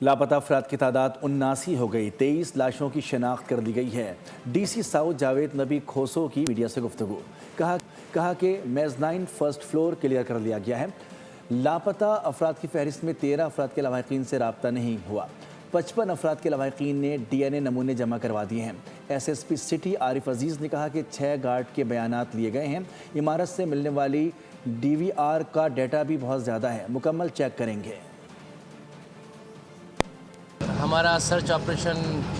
लापता अफराद की तादाद 79 हो गई। 23 लाशों की शनाख्त कर दी गई है। डीसी साउथ जावेद नबी खोसो की मीडिया से गुफ्तगू। कहा कि मेज़नाइन फर्स्ट फ्लोर क्लियर कर लिया गया है। लापता अफराद की फहरिस्त में 13 अफराद के लवाहिकीन से रब्ता नहीं हुआ। 55 अफराद के लवाहिकीन ने DNA नमूने जमा करवा दिए हैं। SSP सिटी आरिफ अजीज़ ने कहा कि 6 गार्ड के बयानात लिए गए हैं। इमारत से मिलने वाली DVR का डाटा भी बहुत ज़्यादा है, मुकम्मल चेक करेंगे। हमारा सर्च ऑपरेशन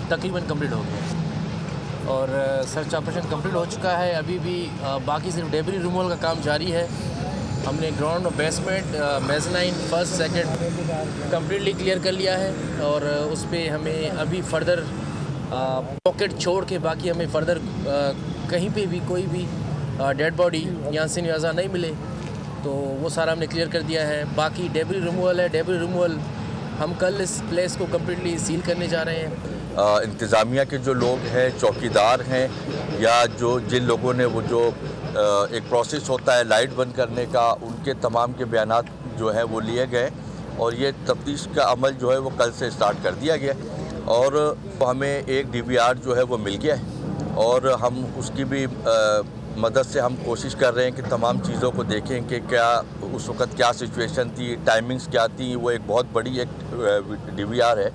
तकरीबन कंप्लीट हो गया और सर्च ऑपरेशन कंप्लीट हो चुका है। अभी भी बाकी सिर्फ डेब्री रिमूवल का काम जारी है। हमने ग्राउंड और basement, mezzanine, first, second completely clear कर लिया है और उस पर हमें अभी फर्दर पॉकेट छोड़ के बाकी हमें फर्दर कहीं पे भी कोई भी डेड बॉडी या सिन वज़ा नहीं मिले तो वो सारा हमने क्लियर कर दिया है। बाकी डेब्री रिमूवल है। डेब्री रिमूवल हम कल इस प्लेस को कम्प्लीटली सील करने जा रहे हैं। इंतज़ामिया के जो लोग हैं, चौकीदार हैं या जिन लोगों ने वो जो एक प्रोसेस होता है लाइट बंद करने का, उनके तमाम के बयानात जो है वो लिए गए और ये तफ्तीश का अमल जो है वो कल से स्टार्ट कर दिया गया और हमें एक DVR जो है वो मिल गया है और हम उसकी भी मदद से हम कोशिश कर रहे हैं कि तमाम चीज़ों को देखें कि क्या उस वक़्त क्या सिचुएशन थी, टाइमिंग्स क्या थी। वो एक बहुत बड़ी एक DVR है।